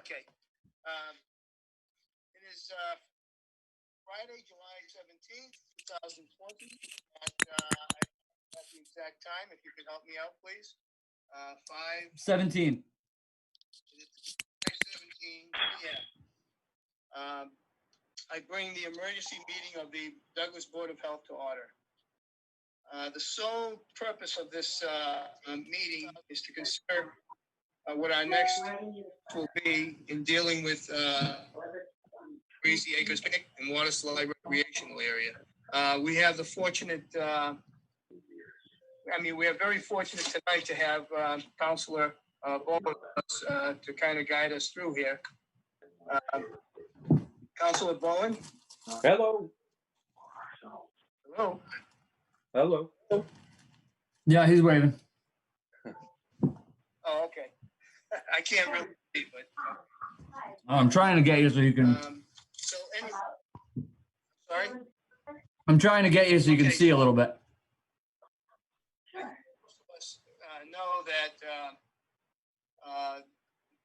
Okay. It is Friday, July 17th, 2020. At the exact time, if you could help me out, please. 5:17. 5:17 p.m. I bring the emergency meeting of the Douglas Board of Health to order. The sole purpose of this meeting is to consider what our next will be in dealing with Breezy Acres Picnic and Water Slide Recreational Area. We have the fortunate, we are very fortunate tonight to have Councilor Bowman to kind of guide us through here. Councilor Bowen? Hello. Hello? Hello. Yeah, he's waving. Oh, okay. I can't really see, but... I'm trying to get you so you can... Sorry? I'm trying to get you so you can see a little bit. Know that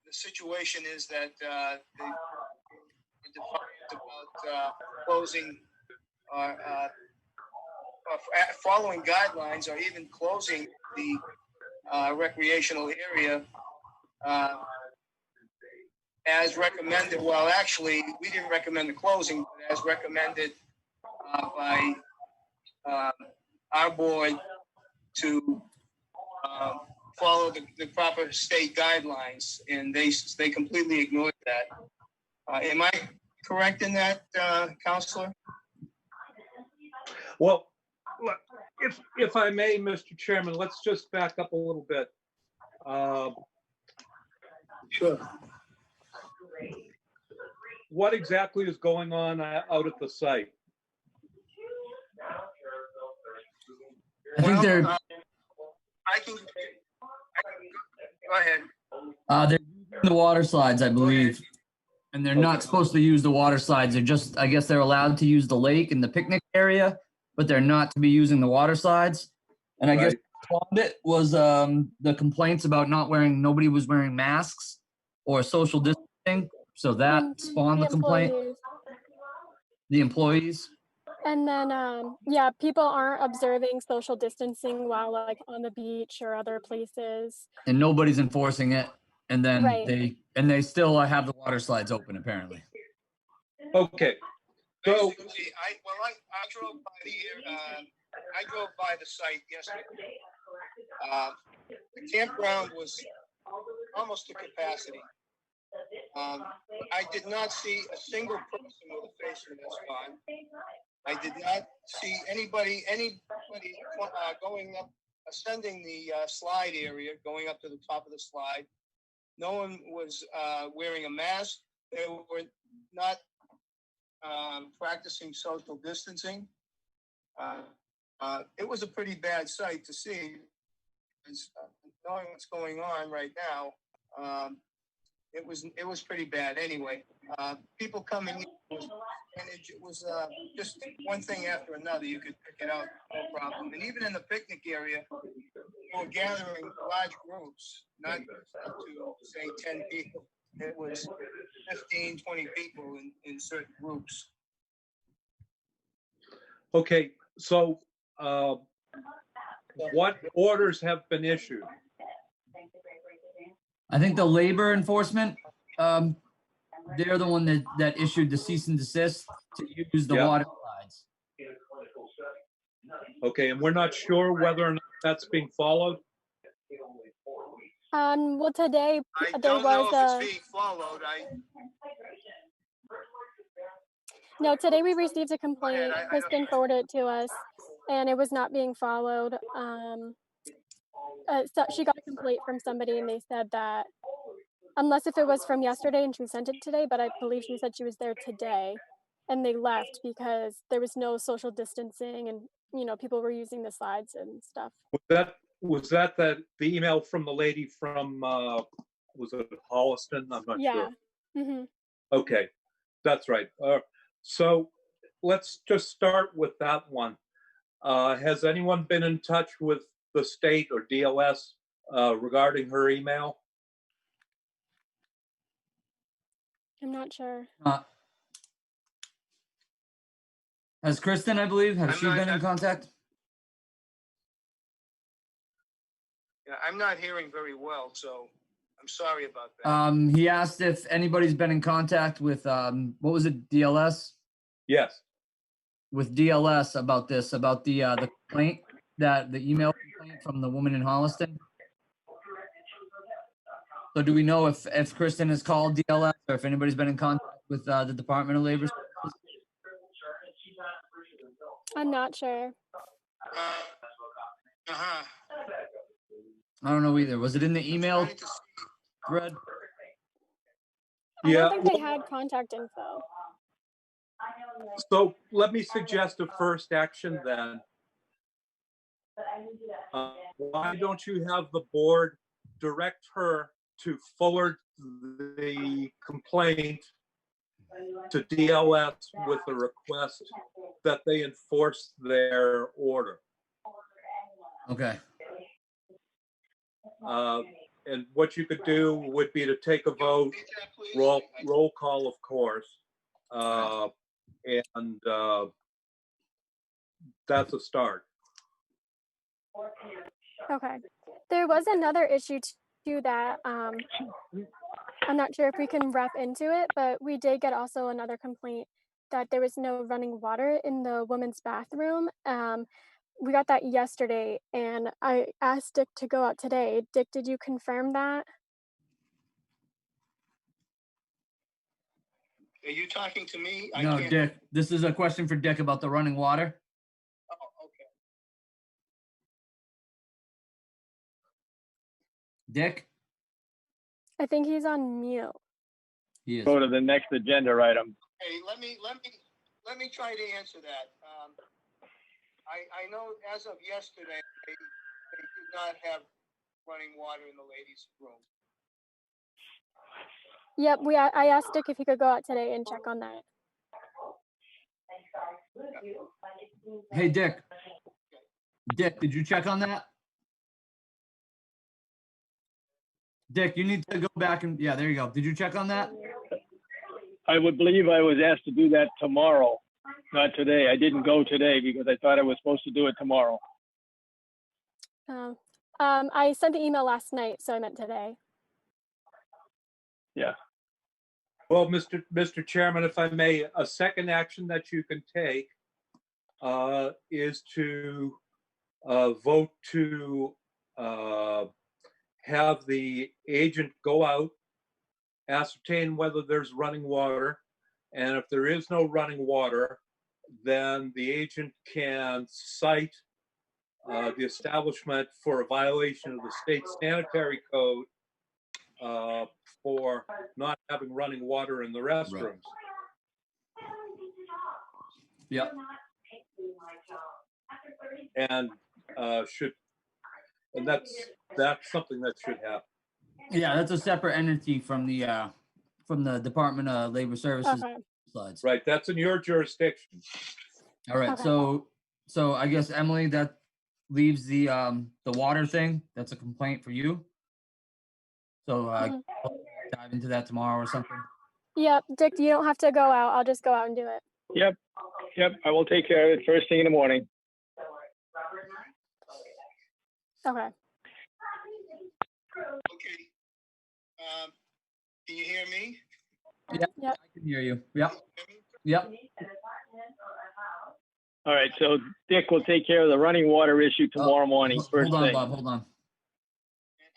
the situation is that the about closing or following guidelines or even closing the recreational area as recommended. Well, actually, we didn't recommend the closing, but as recommended by our board to follow the proper state guidelines, and they completely ignored that. Am I correct in that, Counselor? Well, if I may, Mr. Chairman, let's just back up a little bit. Sure. What exactly is going on out at the site? I think they're... I can go ahead. They're using the water slides, I believe. And they're not supposed to use the water slides. They're just, I guess they're allowed to use the lake and the picnic area, but they're not to be using the water slides. And I guess it was the complaints about nobody was wearing masks or social distancing. So that spawned the complaint. The employees. And then, yeah, people aren't observing social distancing while like on the beach or other places. And nobody's enforcing it. And then they still have the water slides open, apparently. Okay. So I drove by the site yesterday. The campground was almost to capacity. I did not see a single person with a face mask on. I did not see anybody going up, ascending the slide area, going up to the top of the slide. No one was wearing a mask. They were not practicing social distancing. It was a pretty bad sight to see. Knowing what's going on right now, it was pretty bad. Anyway, people coming in, it was just one thing after another. You could pick it out, no problem. And even in the picnic area, we were gathering large groups, not up to say 10 people. It was 15, 20 people in certain groups. okay, so what orders have been issued? I think the labor enforcement, they're the one that issued the cease and desist to use the water slides. Okay, and we're not sure whether or not that's being followed? Well, today I there don't know was if it's being followed. no, today we received a complaint. I It's been forwarded to us, and it was not being followed. So she got a complaint from somebody, and they said that unless if it was from yesterday and she sent it today, but I believe she said she was there today, and they left because there was no social distancing, and people were using the slides and stuff. Was that the email from the lady from was it Holliston? I'm not sure. Mm-hmm. Okay, that's right. So let's just start with that one. Has anyone been in touch with the state or DOS regarding her email? I'm not sure. Has Kristen, I believe, has I'm she not- been in contact? Yeah, I'm not hearing very well, so I'm sorry about that. He asked if anybody's been in contact with what was it, DLS? Yes. With DLS about this, about the complaint, that the email complaint from the woman in Holliston. So do we know if Kristen has called DLS or if anybody's been in contact with the Department of Labor? I'm not sure. Uh-huh. I don't know either. Was it in the email Trying to see. thread? I Yeah. don't think they had contact info. So let me suggest a first action then. Why don't you have the board direct her to forward the complaint to DLS with a request that they enforce their order? Okay. And what you could do would be to take a vote, Repeat that, please. roll call, of course. And that's a start. Okay. There was another issue too that I'm not sure if we can wrap into it, but we did get also another complaint that there was no running water in the women's bathroom. We got that yesterday, and I asked Dick to go out today. Dick, did you confirm that? Are you talking to me? I No, can't. Dick. This is a question for Dick about the running water. Oh, okay. Dick? I think he's on mute. He is. Go to the next agenda item. Hey, let me try to answer that. I know as of yesterday, they did not have running water in the ladies' room. Yep, I asked Dick if he could go out today and check on that. Hey, Dick. Dick, did you check on that? Dick, you need to go back and, yeah, there you go. Did you check on that? I would believe I was asked to do that tomorrow, not today. I didn't go today because I thought I was supposed to do it tomorrow. I sent the email last night, so I meant today. Yeah. Well, Mr. Chairman, if I may, a second action that you can take is to vote to have the agent go out, ascertain whether there's running water, and if there is no running water, then the agent can cite the establishment for a violation of the state sanitary code for not having running water in the restrooms. Yeah. And that's something that should happen. Yeah, that's a separate entity from the Department of Labor Services Okay. slides. Right, that's in your jurisdiction. All right. Okay. So I guess Emily, that leaves the water thing. That's a complaint for you. So dive into that tomorrow or something. Yep, Dick, you don't have to go out. I'll just go out and do it. Yep. I will take care of it first thing in the morning. Okay. Okay. Can you hear me? Yeah, Yep. I can hear you. Yep. Can you hear me? Yep. All right. So Dick will take care of the running water issue tomorrow morning, first Hold on, thing. Bob. Hold on. And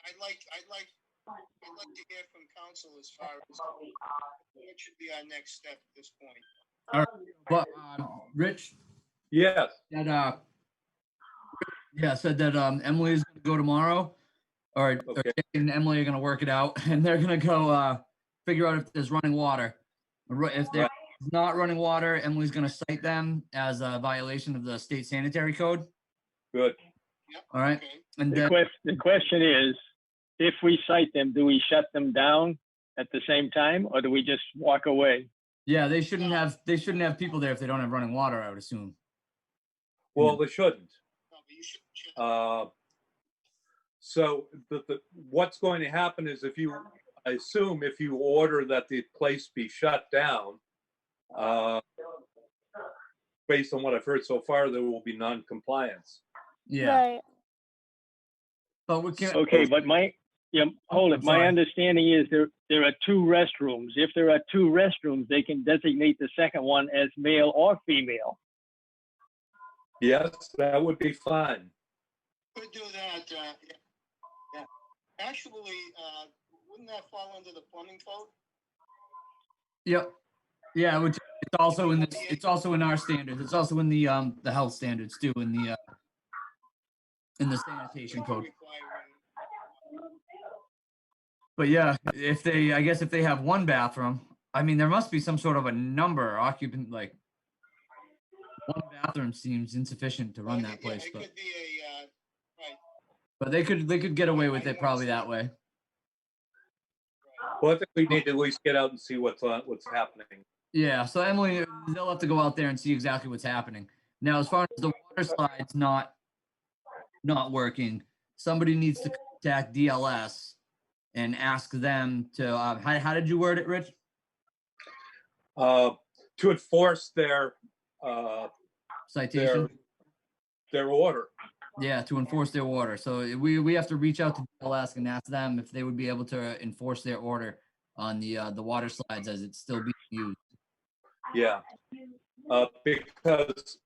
I'd like to hear from council as far as what should be our next step at this point. All right. But Rich Yes, said that Emily's gonna go tomorrow, or Okay. Dick and Emily are gonna work it out, and they're gonna go figure out if there's running water. If there's not running water, Emily's gonna cite them as a violation of the state sanitary code. good. All right. Okay. And The then question is, if we cite them, do we shut them down at the same time, or do we just walk away? yeah, they shouldn't have people there if they don't have running water, I would assume. Well, they shouldn't. No, but you should. So what's going to happen is if you I assume if you order that the place be shut down, based on what I've heard so far, there will be non-compliance. Yeah. Right. But we can. Okay, but hold it. I'm My sorry. understanding is there are two restrooms. If there are two restrooms, they can designate the second one as male or female. Yes, that would be fine. Could do that, yeah. Actually, wouldn't that fall under the plumbing code? Yep. Yeah, which it's also in this. It's also in our standards. It's also in the health standards too, in the sanitation code. But yeah, I guess if they have one bathroom, I mean, there must be some sort of a number occupant, like one bathroom seems insufficient to run that place. It But could be a, right. but they could get away with it probably that way. Well, I think we need to at least get out and see what's happening. Yeah. So Emily, they'll have to go out there and see exactly what's happening. Now, as far as the water slides not working, somebody needs to contact DLS and ask them to. How did you word it, Rich? To enforce their Citation. their order. Yeah, to enforce their order. So we have to reach out to DLS and ask them if they would be able to enforce their order on the water slides as it's still being used. Yeah, because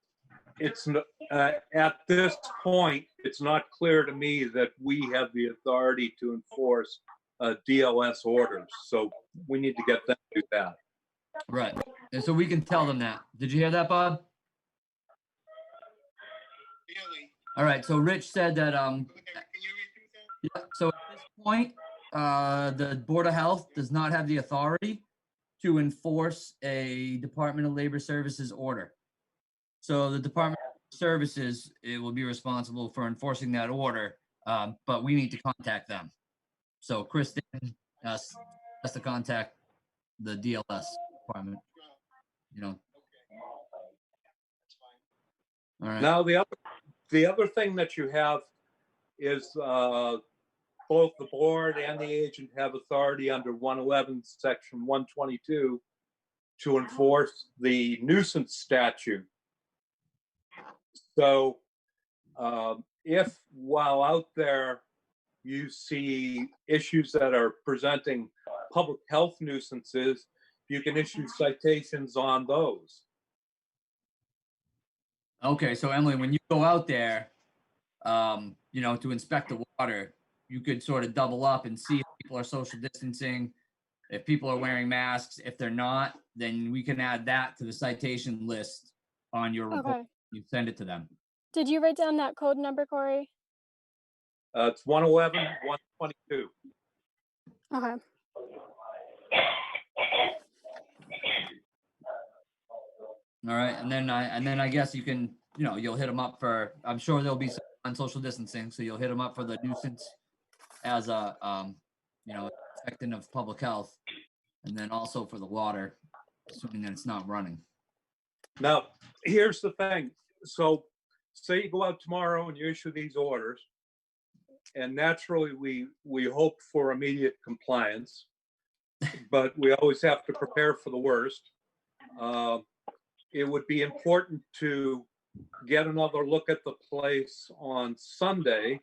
it's at this point, it's not clear to me that we have the authority to enforce DLS orders. So we need to get them to do that. Right. And so we can tell them that. Did you hear that, Bob? Really? All right. So Rich said that Can you repeat that? yeah, so at this point, the Board of Health does not have the authority to enforce a Department of Labor Services order. So the Department of Services, it will be responsible for enforcing that order, but we need to contact them. So Kristen has to contact the DLS department. You know. That's fine. All right. Now the other thing that you have is both the board and the agent have authority under 111 section 122 to enforce the nuisance statute. So if while out there you see issues that are presenting public health nuisances, you can issue citations on those. Okay, so Emily, when you go out there, to inspect the water, you could sort of double up and see if people are social distancing, if people are wearing masks. If they're not, then we can add that to the citation list on your report. Okay. You send it to them. Did you write down that code number, Corey? It's 111, 122. Okay. All right, and then I guess you can, you'll hit them up for. I'm sure there'll be some on social distancing, so you'll hit them up for the nuisance as a, expectant of public health, and then also for the water, assuming that it's not running. Now, here's the thing. So say you go out tomorrow and you issue these orders, and naturally we hope for immediate compliance, but we always have to prepare for the worst. It would be important to get another look at the place on Sunday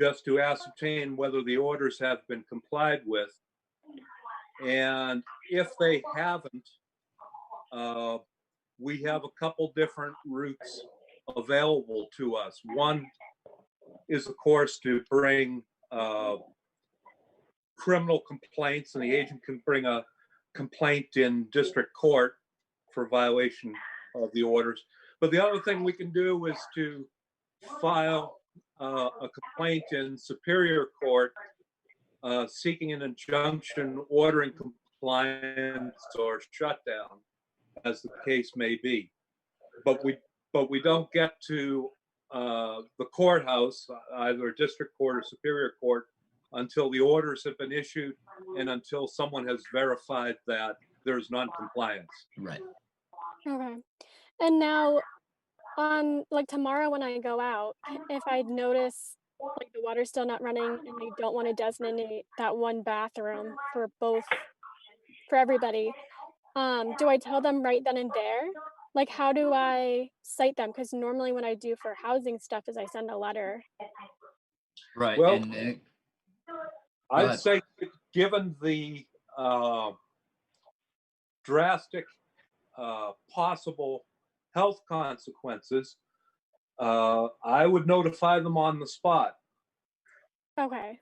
just to ascertain whether the orders have been complied with. And if they haven't, we have a couple different routes available to us. One is, of course, to bring criminal complaints, and the agent can bring a complaint in district court for violation of the orders. But the other thing we can do is to file a complaint in Superior Court seeking an injunction ordering compliance or shutdown, as the case may be. But we don't get to the courthouse, either district court or Superior Court, until the orders have been issued and until someone has verified that there's non-compliance. Right. Okay. And now on tomorrow when I go out, if I notice like the water's still not running and they don't want to designate that one bathroom for everybody, do I tell them right then and there? Like, how do I cite them? Because normally when I do for housing stuff is I send a letter. Right. Well, And go I'd ahead. say, given the drastic possible health consequences, I would notify them on the spot. Okay.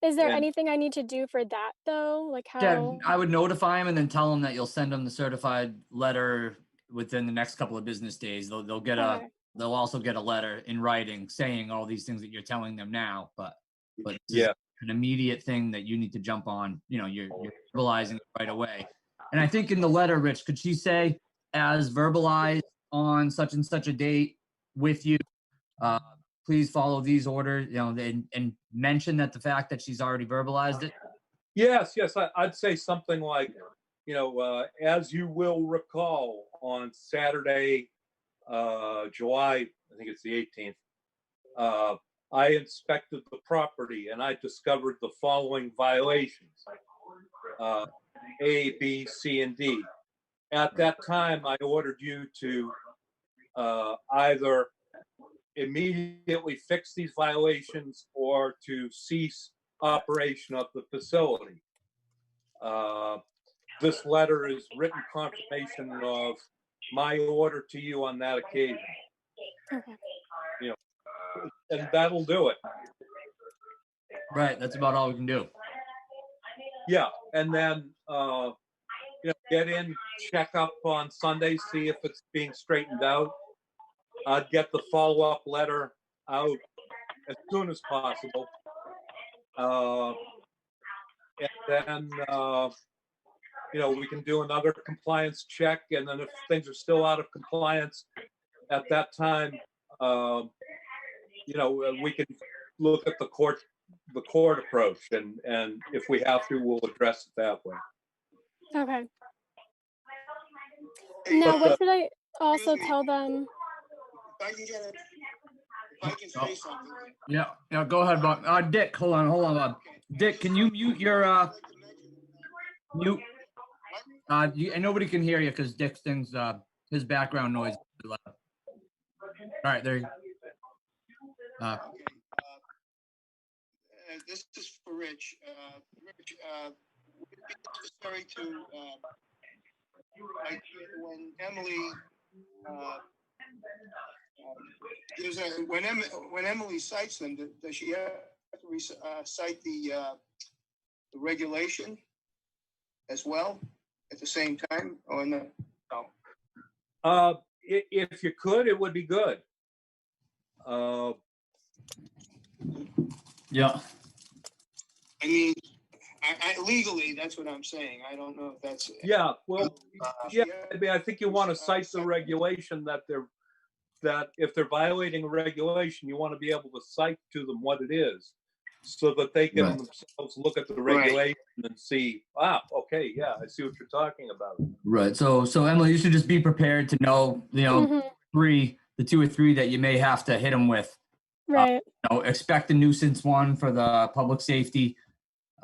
Is there And anything I need to do for that though? Like Yeah, how? I would notify them and then tell them that you'll send them the certified letter within the next couple of business days. They'll get a Okay. they'll also get a letter in writing saying all these things that you're telling them now. But this is yeah, an immediate thing that you need to jump on. You know, you're verbalizing it right away. And I think in the letter, Rich, could she say as verbalized on such and such a date with you? Uh, please follow these orders. You know, and mention that the fact that she's already verbalized it. yes, I'd say something like, as you will recall, on Saturday, July, I think it's the 18th, I inspected the property and I discovered the following violations, A, B, C, and D. At that time, I ordered you to either immediately fix these violations or to cease operation of the facility. This letter is written confirmation of my order to you on that occasion. Okay. And that'll do it. Right. That's about all we can do. Yeah. And then, get in, check up on Sunday, see if it's being straightened out. I'd get the follow-up letter out as soon as possible. And then, we can do another compliance check. And then if things are still out of compliance at that time, we can look at the court approach. And if we have to, we'll address it that way. Okay. Now, But, what should I also excuse me. tell them? If I can say something. Yeah. Go ahead, Bob. Dick, hold on, Bob. Okay. Dick, can you mute your I'd like to mention, mute? And nobody can hear you because Dick's things, his background noise is too loud. All right, there you go. okay, this is for Rich. Rich, would it be necessary to, like when Emily, when Emily cites them, does she have to cite the regulation as well at the same time, or no? If you could, it would be good. Yeah. I mean, I legally, that's what I'm saying. I don't know if that's. Yeah, well, Yeah. I mean, I think you want to cite the regulation that if they're violating a regulation, you want to be able to cite to them what it is, so that they can Right. themselves look at the regulation and see, okay, yeah, I see what you're talking about. Right. So Emily, you should just be prepared to know, Mhm. the 2 or 3 that you may have to hit them with. Right. Expect the nuisance one for the public safety.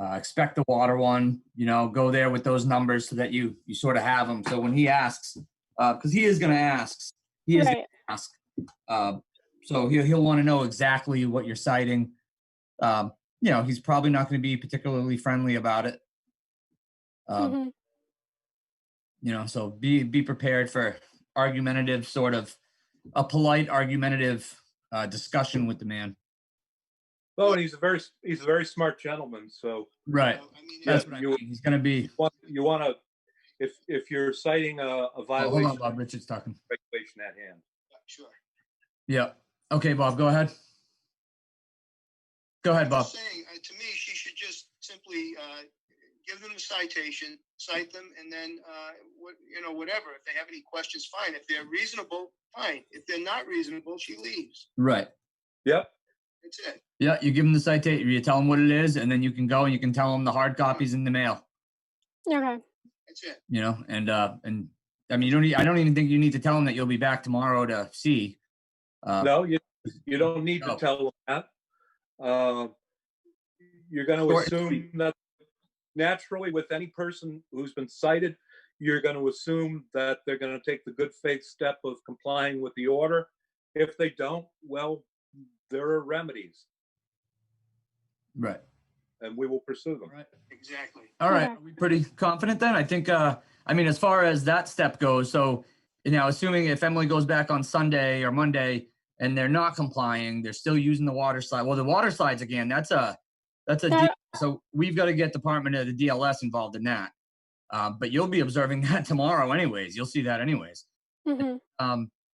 Expect the water one. Go there with those numbers so that you sort of have them. So when he asks, because he is going to ask, Right. so he'll want to know exactly what you're citing. He's probably not going to be particularly friendly about it. Mhm. So be prepared for argumentative, sort of a polite argumentative discussion with the man. Oh, and he's a very smart gentleman. So Right. I mean, That's what I mean. He's going to be. you want to, if you're citing a Hold violation, on, Bob. Richard's talking. regulation at hand. sure. Yeah. Okay, Bob. Go ahead. Go ahead, I'm Bob. just saying, to me, she should just simply give them a citation, cite them, and then whatever. If they have any questions, fine. If they're reasonable, fine. If they're not reasonable, she leaves. Right. Yep. That's it. Yeah. You give him the citation. You tell him what it is, and then you can go and you can tell him the hard copies in the mail. Okay. That's it. And I mean, I don't even think you need to tell him that you'll be back tomorrow to see. No, you don't need to tell them that. uh, you're going to Short and assume sweet. that naturally with any person who's been cited, you're going to assume that they're going to take the good faith step of complying with the order. If they don't, well, there are remedies, Right. and we will pursue them. Right. Exactly. All right. Okay. Are we pretty confident then? I think, I mean, as far as that step goes, so, assuming if Emily goes back on Sunday or Monday and they're not complying, they're still using the water slide. Well, the water slides again, that's a That, so we've got to get Department of the DLS involved in that. But you'll be observing that tomorrow anyways. You'll see that anyways. mhm.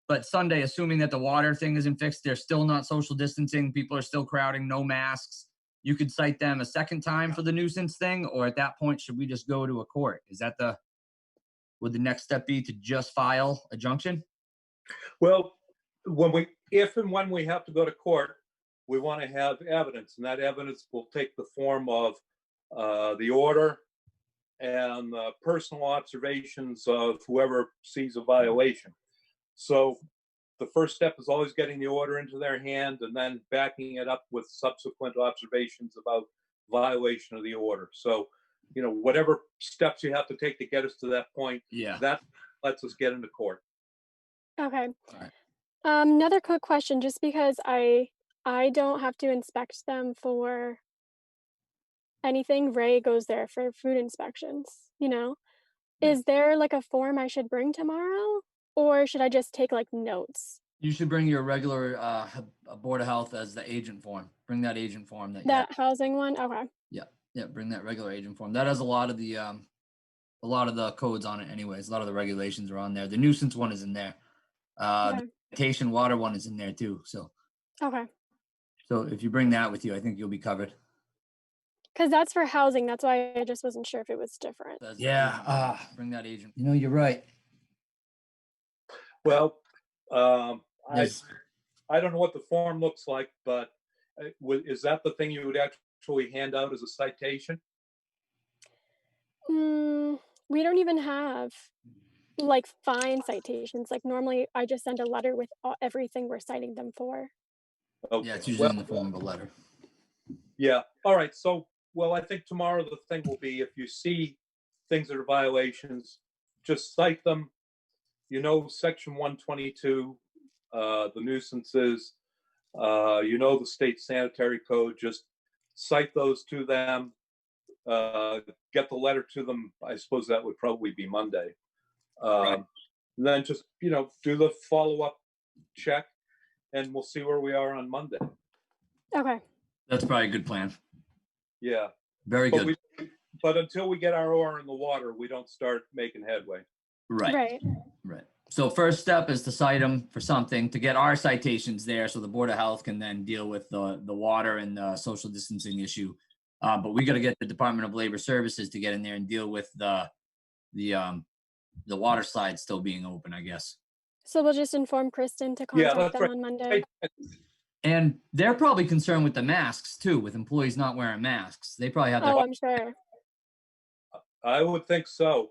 But Sunday, assuming that the water thing isn't fixed, they're still not social distancing. People are still crowding, no masks. You could cite them a second time for the nuisance thing, or at that point, should we just go to a court? Would the next step be to just file a junction? Well, if and when we have to go to court, we want to have evidence, and that evidence will take the form of the order and personal observations of whoever sees a violation. So the first step is always getting the order into their hand and then backing it up with subsequent observations about violation of the order. So, whatever steps you have to take to get us to that point, Yeah. that lets us get into court. Okay. All right. Another quick question, just because I don't have to inspect them for anything. Ray goes there for food inspections, Yeah. Is there like a form I should bring tomorrow? Or should I just take like notes? You should bring your regular Board of Health as the agent form. Bring that agent form that you have. That housing one? Okay. Yeah, bring that regular agent form. That has a lot of the codes on it anyways. A lot of the regulations are on there. The nuisance one is in there. The Okay. sanitation water one is in there too. So Okay. if you bring that with you, I think you'll be covered. Because that's for housing. That's why I just wasn't sure if it was different. Yeah, bring that agent. You're right. Well, I There's- I don't know what the form looks like, but is that the thing you would actually hand out as a citation? We don't even have like fine citations. Like normally I just send a letter with everything we're citing them for. Okay. Yeah, it's usually in Well, the form of a letter. yeah. All right. So, I think tomorrow the thing will be, if you see things that are violations, just cite them. Section 122, the nuisances, the state sanitary code, just cite those to them, get the letter to them. I suppose that would probably be Monday. Right. And then just, do the follow-up check, and we'll see where we are on Monday. Okay. That's probably a good plan. Yeah. Very But good. but until we get our oar in the water, we don't start making headway. Right. So first step is to cite them for something, to get our citations there so the Board of Health can then deal with the water and the social distancing issue. But we got to get the Department of Labor Services to get in there and deal with the water slide still being open, I guess. So we'll just inform Kristen to Yeah, contact that's them right. on Monday. And they're probably concerned with the masks too, with employees not wearing masks. They probably have Oh, their I'm sure. I would think so.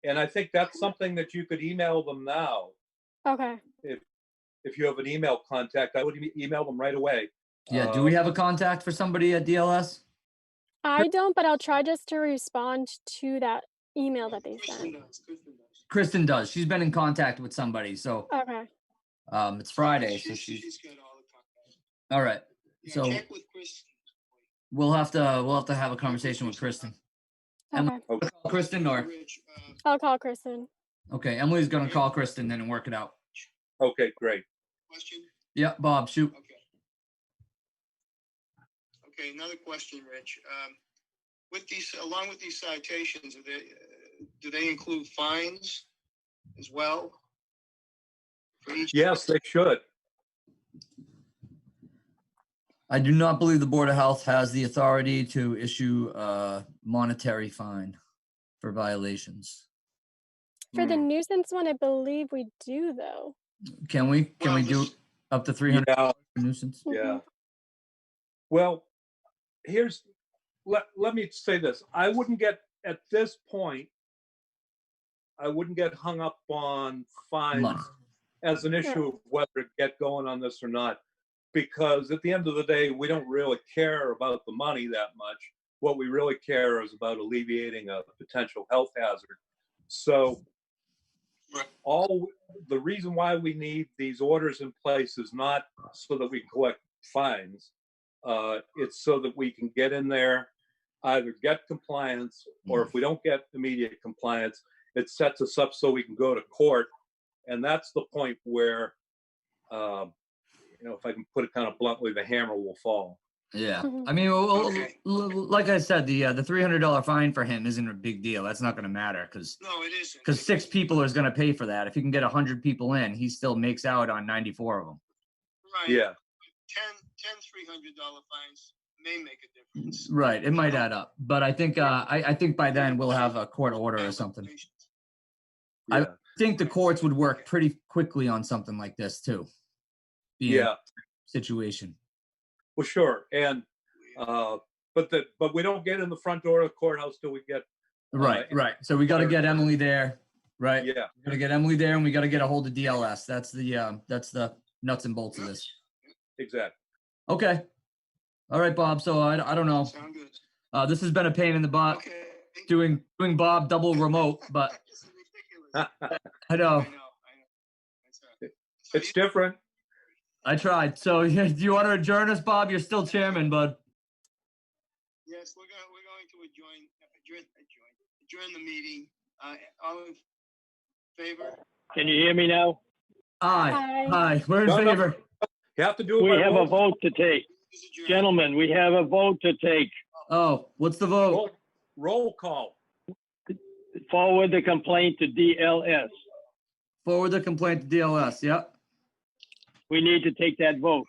And I think that's something that you could email them now. Okay. If you have an email contact, I would email them right away. Yeah. Do we have a contact for somebody at DLS? I don't, but I'll try just to respond to that email that they Kristen sent. does. Kristen does. Kristen does. She's been in contact with somebody. So Okay. it's Friday. So She's got all the contacts. all right. Yeah, So check with Kristen. we'll have to have a conversation with Kristen. Okay. Okay. Kristen or Rich, I'll call Kristen. okay, Emily's gonna call Kristen then and work it out. Okay, great. question? Yeah, Bob, shoot. Okay. Okay, another question, Rich. Along with these citations, do they include fines as well? For each? Yes, they should. I do not believe the Board of Health has the authority to issue a monetary fine for violations. For the nuisance one, I believe we do though. Can we do up to 300 Yeah, for nuisance? yeah. Well, let me say this. I wouldn't get, at this point, I wouldn't get hung up on fines Money. as an issue of whether to get going on this or not, because at the end of the day, we don't really care about the money that much. What we really care is about alleviating a potential health hazard. So the reason why we need these orders in place is not so that we collect fines. It's so that we can get in there, either get compliance, or if we don't get immediate compliance, it sets us up so we can go to court. And that's the point where, if I can put it kind of bluntly, the hammer will fall. Yeah. Mhm. I mean, Okay. like I said, the $300 fine for him isn't a big deal. That's not going to matter because No, it isn't. 6 people is going to pay for that. If he can get 100 people in, he still makes out on 94 of them. Right. Yeah. 10 $300 fines may make a difference. Right. It might add up, but I think I think by then we'll have a court order or something. I Yeah. think the courts would work pretty quickly on something like this too. Being Yeah. a situation. Well, sure. And, but we don't get in the front door of the courthouse till we get. Right. So we got to get Emily there. Right. Yeah. We got to get Emily there, and we got to get a hold of DLS. That's the nuts and bolts of this. Exactly. Okay. All right, Bob. So I don't know. Sound good. This has been a pain in the butt Okay. doing Bob double remote, but This is ridiculous. I know. I know. That's all right. It's different. I tried. So yeah, do you want to adjourn us, Bob? You're still chairman, bud. Yes, we're going to adjourn the meeting. All in favor? Can you hear me now? Aye. Hi. Aye. We're in No, no. favor. You have to do it. We by have a roll. vote to take. This is adjourned. Gentlemen, we have a vote to take. Oh, what's the vote? Roll call. Forward the complaint to DLS. Forward the complaint to DLS. Yep. We need to take that vote.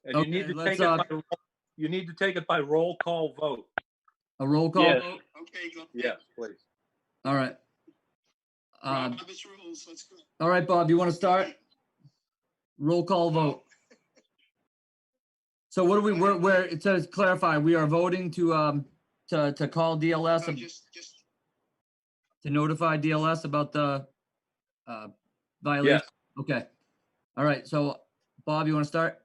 And Okay, you need to let's, take it by, you need to take it by roll call vote. A roll call Yes. vote? Okay, go. Yes, please. All right. Robert's rules, let's go. All right, Bob, you want to start? Roll call vote. So what do we're to clarify, we are voting to call DLS, No, just to notify DLS about the violation? Yes. Okay. All right. So Bob, you want to start?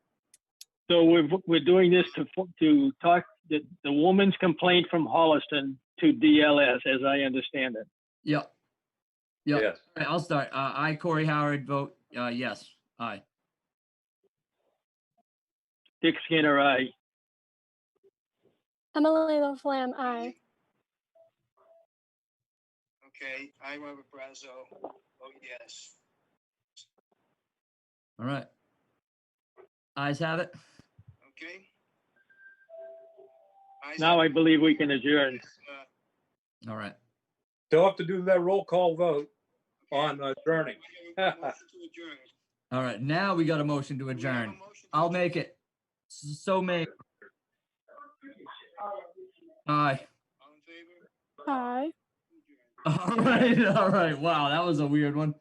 So we're doing this to talk the woman's complaint from Holliston to DLS, as I understand it. Yep. Yep. Yes. All right, I'll start. I, Corey Howard, vote yes. Aye. Dick Skinner, aye. Emily LaFlamme, aye. okay. I, Robert Brazo. Oh, yes. All right. Ayes have it. Okay. Now I believe we can adjourn. All right. Still have to do that roll call vote on adjourning. Motion to adjourn. All right. Now we got a motion to Do we have a adjourn. motion to I'll adjourn? make it. So made. Aye. All in favor? Aye. Adjourn. All right. All right. Wow, that was a weird one.